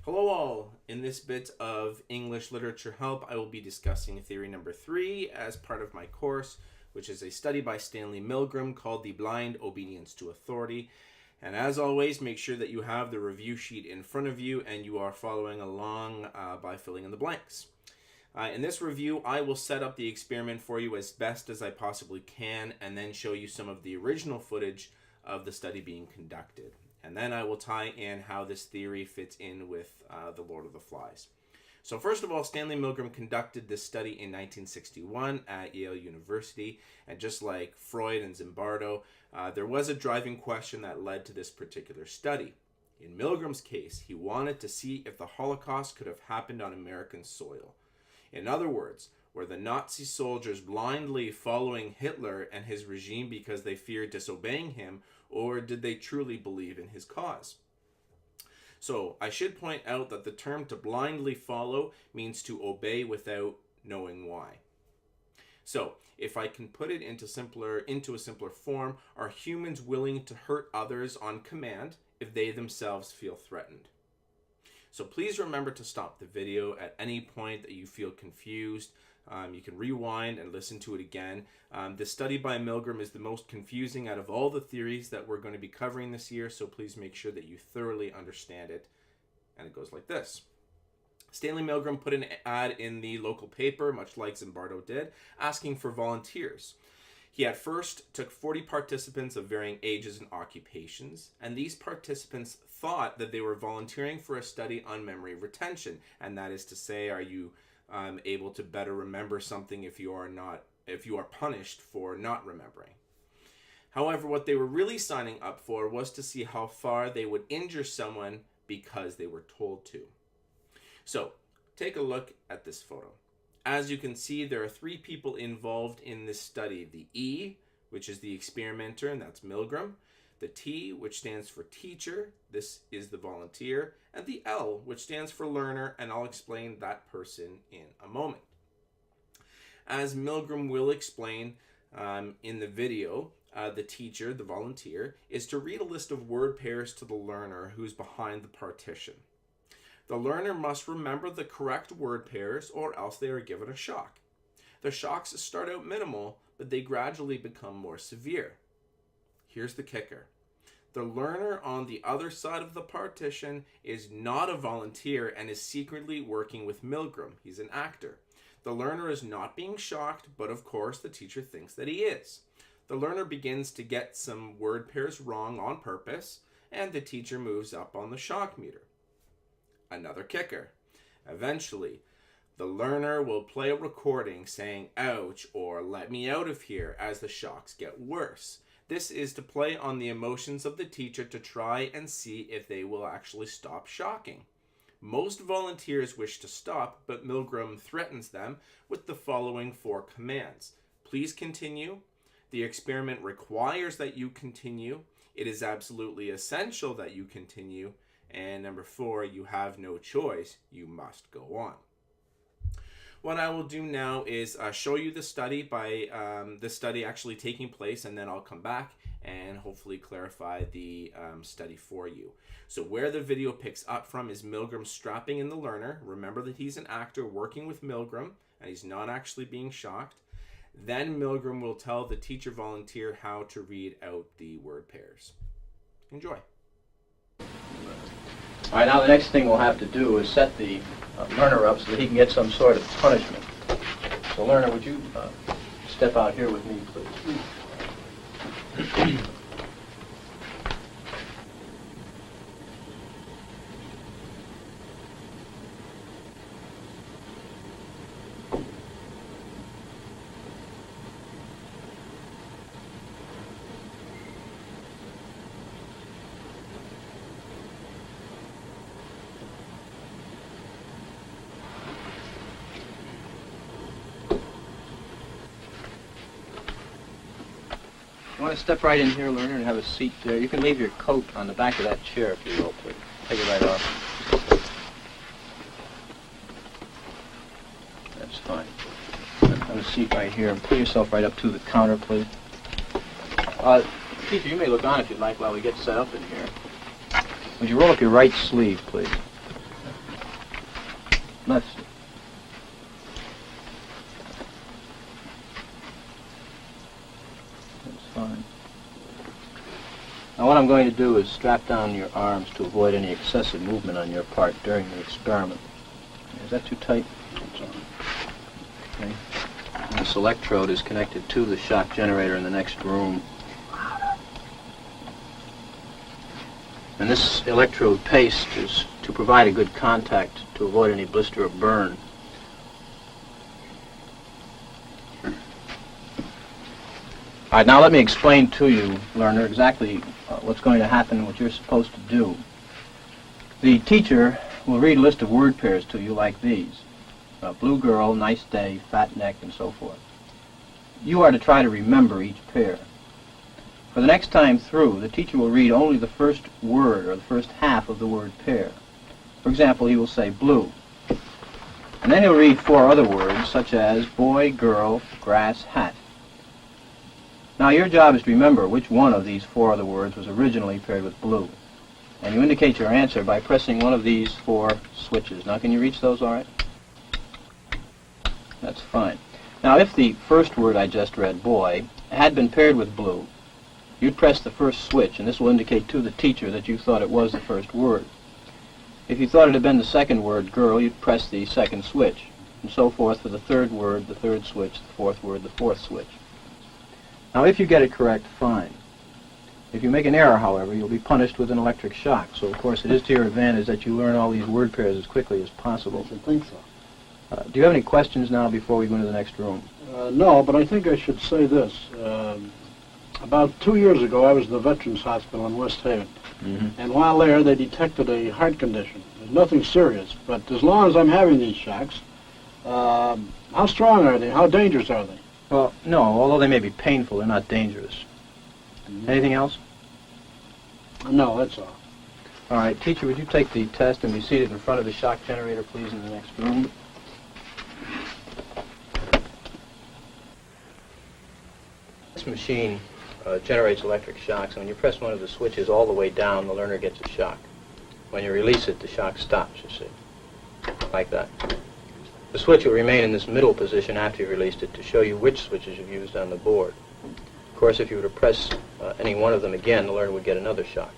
Hello all. In this bit of English Literature Help, I will be discussing theory number 3 as part of my course, which is a study by Stanley Milgram called The Blind Obedience to Authority. And as always, make sure that you have the review sheet in front of you and you are following along by filling in the blanks. In this review, I will set up the experiment for you as best as I possibly can and then show you some of the original footage of the study being conducted. And then I will tie in how this theory fits in with The Lord of the Flies. So first of all, Stanley Milgram conducted this study in 1961 at Yale University. And just like Freud and Zimbardo, there was a driving question that led to this particular study. In Milgram's case, he wanted to see if the Holocaust could have happened on American soil. In other words, were the Nazi soldiers blindly following Hitler and his regime because they feared disobeying him, or did they truly believe in his cause? So I should point out that the term to blindly follow means to obey without knowing why. So if I can put it into a simpler form, are humans willing to hurt others on command if they themselves feel threatened? So please remember to stop the video at any point that you feel confused. You can rewind and listen to it again. This study by Milgram is the most confusing out of all the theories that we're going to be covering this year, so please make sure that you thoroughly understand it. And it goes like this. Stanley Milgram put an ad in the local paper, much like Zimbardo did, asking for volunteers. He at first took 40 participants of varying ages and occupations, and these participants thought that they were volunteering for a study on memory retention, and that is to say, are you able to better remember something if you are punished for not remembering. However, what they were really signing up for was to see how far they would injure someone because they were told to. So, take a look at this photo. As you can see, there are 3 people involved in this study. The E, which is the experimenter, and that's Milgram. The T, which stands for teacher, this is the volunteer, and the L, which stands for learner, and I'll explain that person in a moment. As Milgram will explain in the video, the teacher, the volunteer, is to read a list of word pairs to the learner who's behind the partition. The learner must remember the correct word pairs or else they are given a shock. The shocks start out minimal, but they gradually become more severe. Here's the kicker. The learner on the other side of the partition is not a volunteer and is secretly working with Milgram. He's an actor. The learner is not being shocked, but of course the teacher thinks that he is. The learner begins to get some word pairs wrong on purpose, and the teacher moves up on the shock meter. Another kicker. Eventually, the learner will play a recording saying, "ouch," or "let me out of here," as the shocks get worse. This is to play on the emotions of the teacher to try and see if they will actually stop shocking. Most volunteers wish to stop, but Milgram threatens them with the following 4 commands. Please continue. The experiment requires that you continue. It is absolutely essential that you continue. And number 4, you have no choice. You must go on. What I will do now is show you the study by the study actually taking place, and then I'll come back and hopefully clarify the study for you. So where the video picks up from is Milgram strapping in the learner. Remember that he's an actor working with Milgram, and he's not actually being shocked. Then Milgram will tell the teacher volunteer how to read out the word pairs. Enjoy. All right, now the next thing we'll have to do is set the learner up so that he can get some sort of punishment. So learner, would you step out here with me, please? You want to step right in here, learner, and have a seat there. You can leave your coat on the back of that chair if you will, please. Take it right off. That's fine. Have a seat right here and pull yourself right up to the counter, please. Teacher, you may look on if you'd like while we get set up in here. Would you roll up your right sleeve, please? Let's see. That's fine. Now what I'm going to do is strap down your arms to avoid any excessive movement on your part during the experiment. Is that too tight? Okay. This electrode is connected to the shock generator in the next room. And this electrode paste is to provide a good contact to avoid any blister or burn. All right, now let me explain to you, learner, exactly what's going to happen and what you're supposed to do. The teacher will read a list of word pairs to you like these. Blue girl, nice day, fat neck, and so forth. You are to try to remember each pair. For the next time through, the teacher will read only the first word or the first half of the word pair. For example, he will say blue. And then he'll read 4 other words, such as boy, girl, grass, hat. Now your job is to remember which one of these 4 other words was originally paired with blue. And you indicate your answer by pressing one of these 4 switches. Now can you reach those all right? That's fine. Now if the first word I just read, boy, had been paired with blue, you'd press the first switch, and this will indicate to the teacher that you thought it was the first word. If you thought it had been the second word, girl, you'd press the second switch, and so forth for the third word, the third switch, the fourth word, the fourth switch. Now if you get it correct, fine. If you make an error, however, you'll be punished with an electric shock, so of course it is to your advantage that you learn all these word pairs as quickly as possible. I think so. Do you have any questions now before we go into the next room? No, but I think I should say this. About 2 years ago, I was in the Veterans Hospital in West Haven. Mm-hmm. And while there, they detected a heart condition. There's nothing serious, but as long as I'm having these shocks, how strong are they? How dangerous are they? Well, no, although they may be painful, they're not dangerous. Mm-hmm. Anything else? No, that's all. All right, teacher, would you take the test and be seated in front of the shock generator, please, in the next room? This machine generates electric shocks, and when you press one of the switches all the way down, the learner gets a shock. When you release it, the shock stops, you see, like that. The switch will remain in this middle position after you released it to show you which switches you've used on the board. Of course, if you were to press any one of them again, the learner would get another shock.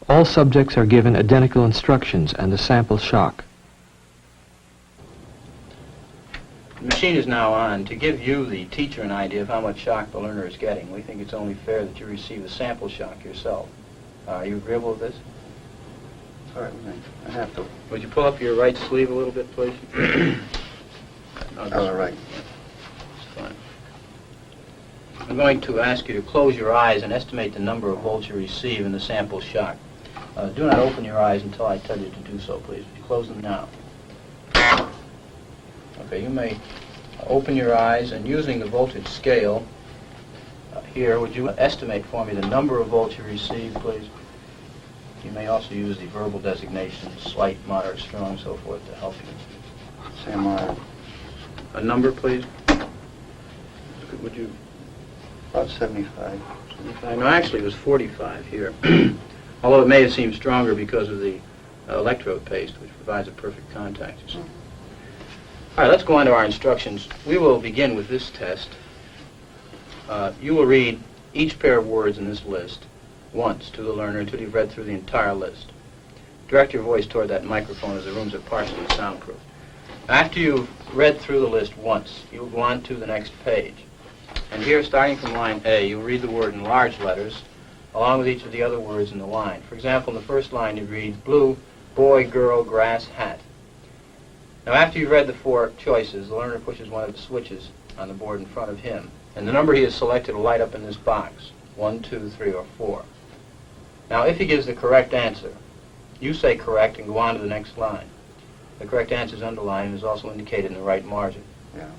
All subjects are given identical instructions and a sample shock. The machine is now on. To give you, the teacher, an idea of how much shock the learner is getting, we think it's only fair that you receive the sample shock yourself. Are you agreeable with this? Certainly. I have to. Would you pull up your right sleeve a little bit, please? All right. That's fine. I'm going to ask you to close your eyes and estimate the number of volts you receive in the sample shock. Do not open your eyes until I tell you to do so, please. Would you close them now? Okay, you may open your eyes, and using the voltage scale here, would you estimate for me the number of volts you receive, please? You may also use the verbal designations, slight, moderate, strong, so forth, to help you. Say moderate. A number, please? Would you? About 75. No, actually it was 45 here. Although it may have seemed stronger because of the electrode paste, which provides a perfect contact. You see. All right, let's go on to our instructions. We will begin with this test. You will read each pair of words in this list once to the learner until you've read through the entire list. Direct your voice toward that microphone as the rooms are partially soundproof. After you've read through the list once, you'll go on to the next page. And here, starting from line A, you'll read the word in large letters, along with each of the other words in the line. For example, in the first line, you read blue, boy, girl, grass, hat. Now, after you've read the 4 choices, the learner pushes one of the switches on the board in front of him, and the number he has selected will light up in this box, 1, 2, 3, or 4. Now, if he gives the correct answer, you say correct and go on to the next line. The correct answer is underlined and is also indicated in the right margin. Yeah.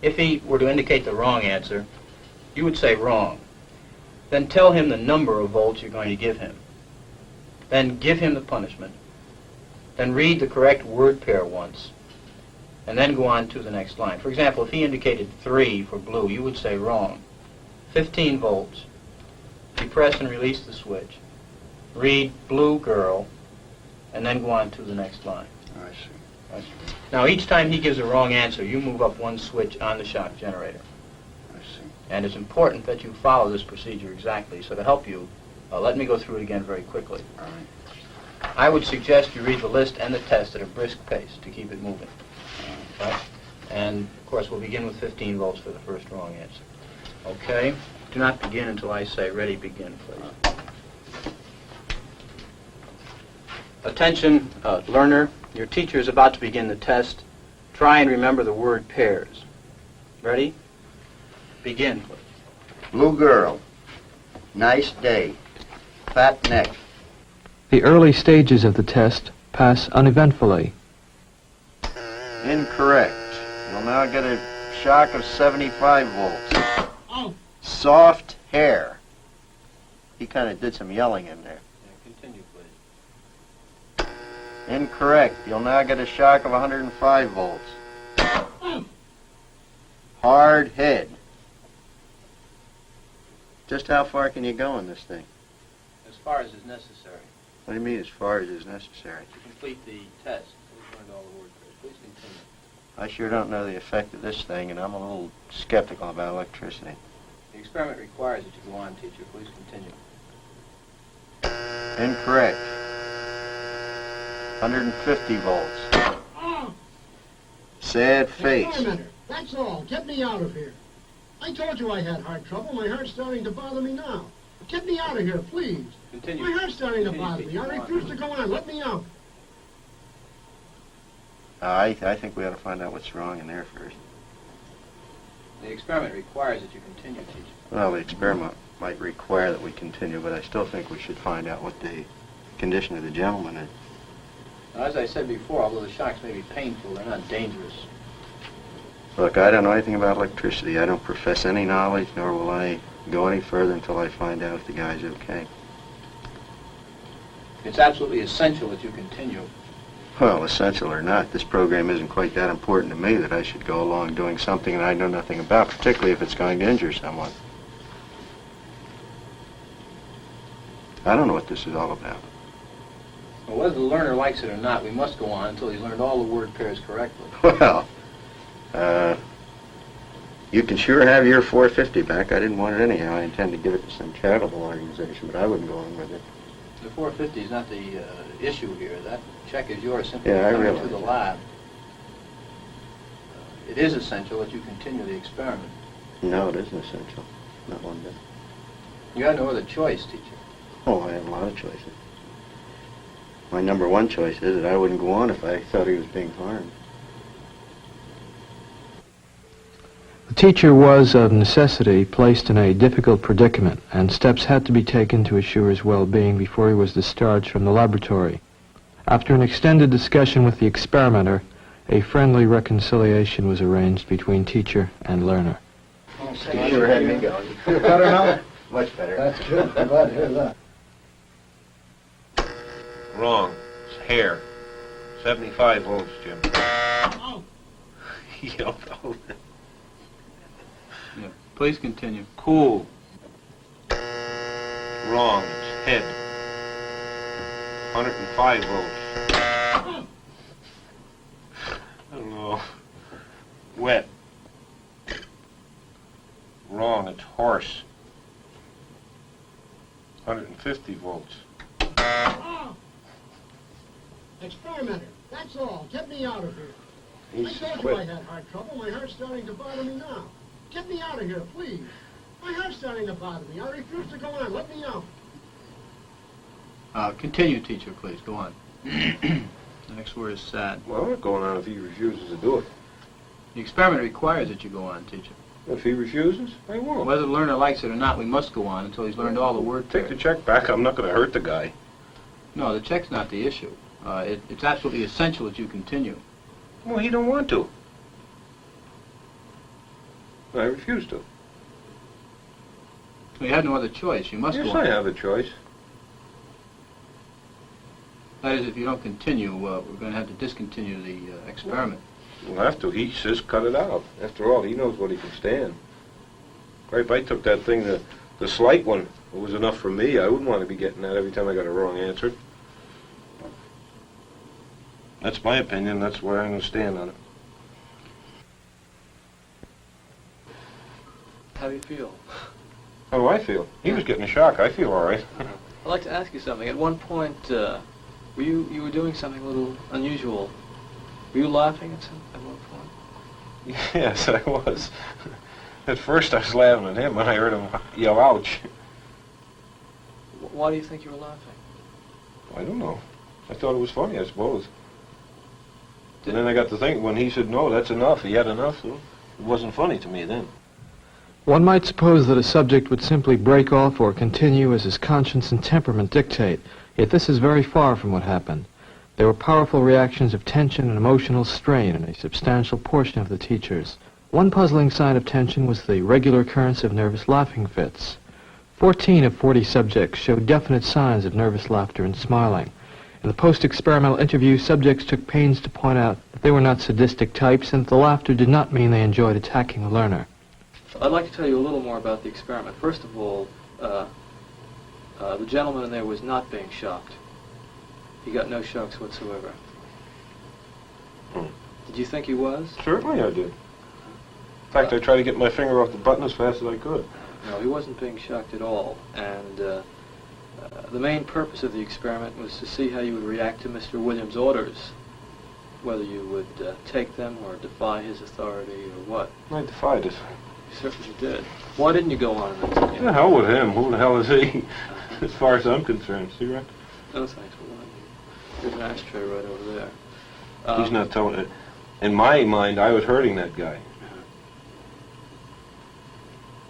If he were to indicate the wrong answer, you would say wrong. Then tell him the number of volts you're going to give him. Then give him the punishment. Then read the correct word pair once, and then go on to the next line. For example, if he indicated 3 for blue, you would say wrong. 15 volts. You press and release the switch. Read blue girl, and then go on to the next line. I see. Now, each time he gives a wrong answer, you move up one switch on the shock generator. I see. And it's important that you follow this procedure exactly. So to help you, let me go through it again very quickly. All right. I would suggest you read the list and the test at a brisk pace to keep it moving. Right? And, of course, we'll begin with 15 volts for the first wrong answer. Okay? Do not begin until I say ready, begin, please. Attention, learner. Your teacher is about to begin the test. Try and remember the word pairs. Ready? Begin, please. Blue girl. Nice day. Fat neck. The early stages of the test pass uneventfully. Incorrect. You'll now get a shock of 75 volts. Oh. Soft hair. He kind of did some yelling in there. Continue, please. Incorrect. You'll now get a shock of 105 volts. Hard head. Just how far can you go in this thing? As far as is necessary. What do you mean as far as is necessary? To complete the test, we've learned all the word pairs. Please continue. I sure don't know the effect of this thing, and I'm a little skeptical about electricity. The experiment requires that you go on, teacher. Please continue. Incorrect. 150 volts. Oh. Sad face. Experimenter. That's all. Get me out of here. I told you I had heart trouble. My heart's starting to bother me now. Get me out of here, please. Continue. My heart's starting to bother me. Continue, I teacher. refuse to go on. Let me out. I think we ought to find out what's wrong in there first. The experiment requires that you continue, teacher. Well, the experiment might require that we continue, but I still think we should find out what the condition of the gentleman is. Now, as I said before, although the shocks may be painful, they're not dangerous. Look, I don't know anything about electricity. I don't profess any knowledge, nor will I go any further until I find out if the guy's okay. It's absolutely essential that you continue. Well, essential or not, this program isn't quite that important to me that I should go along doing something that I know nothing about, particularly if it's going to injure someone. I don't know what this is all about. Well, whether the learner likes it or not, we must go on until he's learned all the word pairs correctly. Well, you can sure have your 450 back. I didn't want it anyhow. I intend to give it to some charitable organization, but I wouldn't go on with it. The 450 is not the issue here. That check is yours simply Yeah, I coming realize to the lab. It is essential that you continue the experiment. No, it isn't essential. Not one bit. You have no other choice, teacher. Oh, I have a lot of choices. My number one choice is that I wouldn't go on if I thought he was being harmed. The teacher was, of necessity, placed in a difficult predicament, and steps had to be taken to assure his well-being before he was discharged from the laboratory. After an extended discussion with the experimenter, a friendly reconciliation was arranged between teacher and learner. You sure had me going. Feel better now? Much better. That's good. I'm glad to hear that. Wrong. It's hair. 75 volts, Jim. Oh. You don't know. Yeah. Please continue. Cool. Wrong. It's head. 105 volts. I don't know. Wet. Wrong. It's horse. 150 volts. Oh. Experimenter. That's all. Get me out of here. I told you I had heart trouble. My heart's starting to bother me now. Get me out of here, please. My heart's starting to bother me. I refuse to go on. Let me out. Continue, teacher, please. Go on. The next word is sad. Well, I'm not going on if he refuses to do it. The experiment requires that you go on, teacher. If he refuses, I won't. Whether the learner likes it or not, we must go on until he's learned all the word Take the pairs. check back. I'm not going to hurt the guy. No, the check's not the issue. It's absolutely essential that you continue. Well, he don't want to. I refuse to. You have no other choice. You must Yes, go on. I have a choice. That is, if you don't continue, we're going to have to discontinue the experiment. We'll have to. He says cut it out. After all, he knows what he can stand. If I took that thing, the slight one, it was enough for me. I wouldn't want to be getting that every time I got a wrong answer. That's my opinion. That's where I'm going to stand on it. How do you feel? How do I feel? He was getting a shock. I feel all right. I'd like to ask you something. At one point, you were doing something a little unusual. Were you laughing at one point? Yes, I was. At first I was laughing at him when I heard him yell, ouch. Why do you think you were laughing? I don't know. I thought it was funny, I suppose. And then I got to think, when he said, no, that's enough, he had enough, so it wasn't funny to me then. One might suppose that a subject would simply break off or continue as his conscience and temperament dictate, yet this is very far from what happened. There were powerful reactions of tension and emotional strain in a substantial portion of the teachers. One puzzling sign of tension was the regular occurrence of nervous laughing fits. 14 of 40 subjects showed definite signs of nervous laughter and smiling. In the post-experimental interview, subjects took pains to point out that they were not sadistic types and that the laughter did not mean they enjoyed attacking the learner. I'd like to tell you a little more about the experiment. First of all, the gentleman in there was not being shocked. He got no shocks whatsoever. Did you think he was? Certainly I did. In fact, I tried to get my finger off the button as fast as I could. No, he wasn't being shocked at all. And the main purpose of the experiment was to see how you would react to Mr. Williams' orders, whether you would take them or defy his authority or what. I defied it. You certainly did. Why didn't you go on in that? The hell with him. Who the hell is he? As far as I'm concerned. Cigarette? No, thanks for one. There's an ashtray right over there. He's not telling it. In my mind, I was hurting that guy.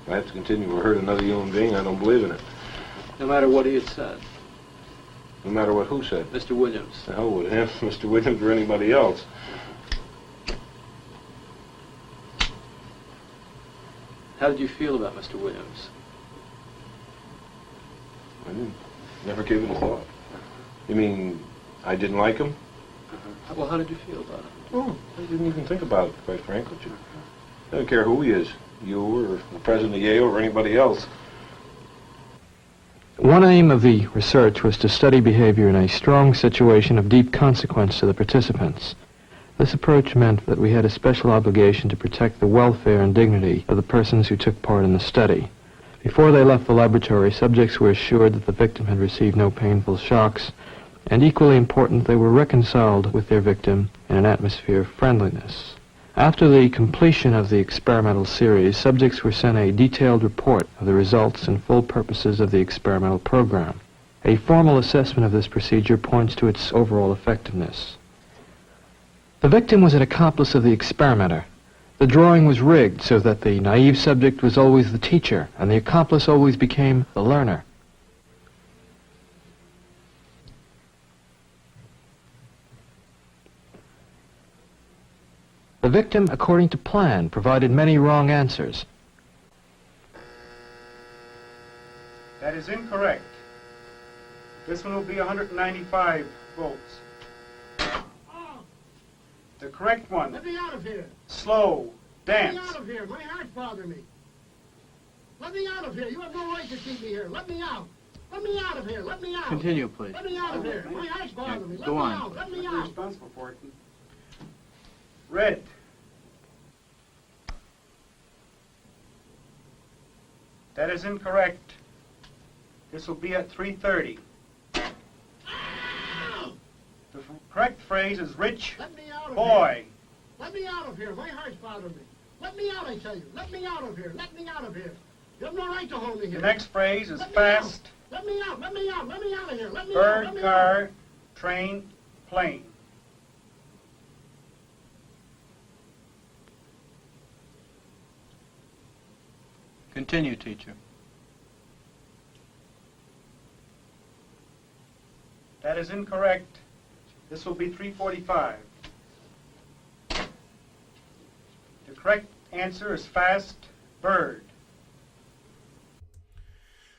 If I have to continue to hurt another human being, I don't believe in it. No matter what he had said. No matter what who said. Mr. Williams. The hell with him, Mr. Williams, or anybody else. How did you feel about Mr. Williams? I never gave it a thought. You mean I didn't like him? Well, how did you feel about him? Oh, I didn't even think about it, quite frankly. I don't care who he is, you or the president of Yale or anybody else. One aim of the research was to study behavior in a strong situation of deep consequence to the participants. This approach meant that we had a special obligation to protect the welfare and dignity of the persons who took part in the study. Before they left the laboratory, subjects were assured that the victim had received no painful shocks, and equally important, they were reconciled with their victim in an atmosphere of friendliness. After the completion of the experimental series, subjects were sent a detailed report of the results and full purposes of the experimental program. A formal assessment of this procedure points to its overall effectiveness. The victim was an accomplice of the experimenter. The drawing was rigged so that the naive subject was always the teacher, and the accomplice always became the learner. The victim, according to plan, provided many wrong answers. That is incorrect. This one will be 195 volts. The correct one. Let me out of here. Slow. Let Dance. me out of here. My heart's bothering me. Let me out of here. You have no right to keep me here. Let me out. Let me out of here. Let me out. Continue, please. Let me out of here. My heart's bothering me. Let go me on. out. Let me You're out. responsible for it. Red. That is incorrect. This will be at 3:30. The correct phrase is rich Let me out of here. boy. Let me out of here. My heart's bothering me. Let me out, I tell you. Let me out of here. Let me out of here. You have no right to hold me The here. next phrase is Let me fast, Let me out. Let me out. Let me out of here. Let me out. bird, Let me car, out. train, plane. Continue, teacher. That is incorrect. This will be 3:45. The correct answer is fast, bird.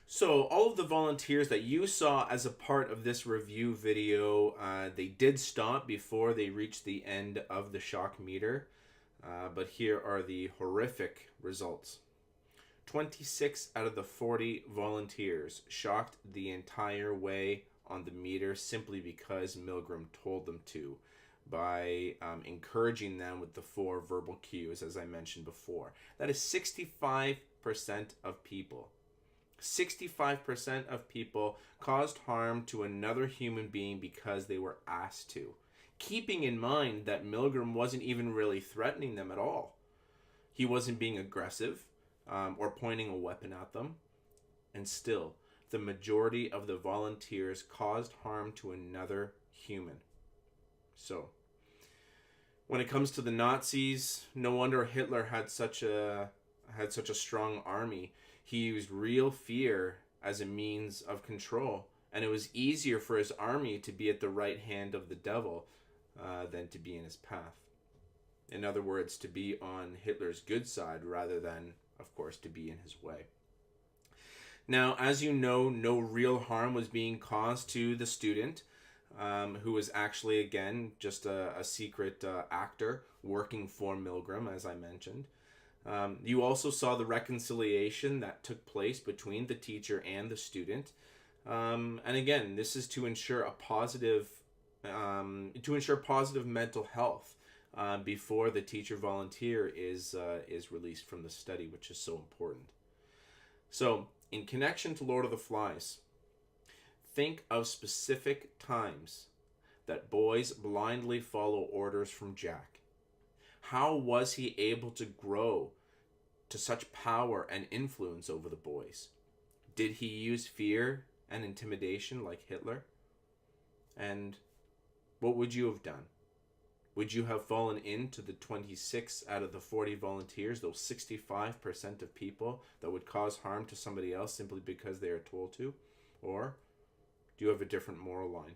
So all of the volunteers that you saw as a part of this review video, they did stop before they reached the end of the shock meter. But here are the horrific results. 26 out of the 40 volunteers shocked the entire way on the meter simply because Milgram told them to. by encouraging them with the 4 verbal cues, as I mentioned before. That is 65% of people. 65% of people caused harm to another human being because they were asked to. Keeping in mind that Milgram wasn't even really threatening them at all. He wasn't being aggressive or pointing a weapon at them. And still, the majority of the volunteers caused harm to another human. So, when it comes to the Nazis, no wonder Hitler had such a strong army. He used real fear as a means of control, and it was easier for his army to be at the right hand of the devil than to be in his path. In other words, to be on Hitler's good side rather than, of course, to be in his way. Now, as you know, no real harm was being caused to the student, who was actually, again, just a secret actor working for Milgram, as I mentioned. You also saw the reconciliation that took place between the teacher and the student. And again, this is to ensure positive mental health before the teacher volunteer is released from the study, which is so important. So, in connection to Lord of the Flies, think of specific times that boys blindly follow orders from Jack. How was he able to grow to such power and influence over the boys? Did he use fear and intimidation like Hitler? And what would you have done? Would you have fallen into the 26 out of the 40 volunteers, those 65% of people that would cause harm to somebody else simply because they are told to? Or do you have a different moral line?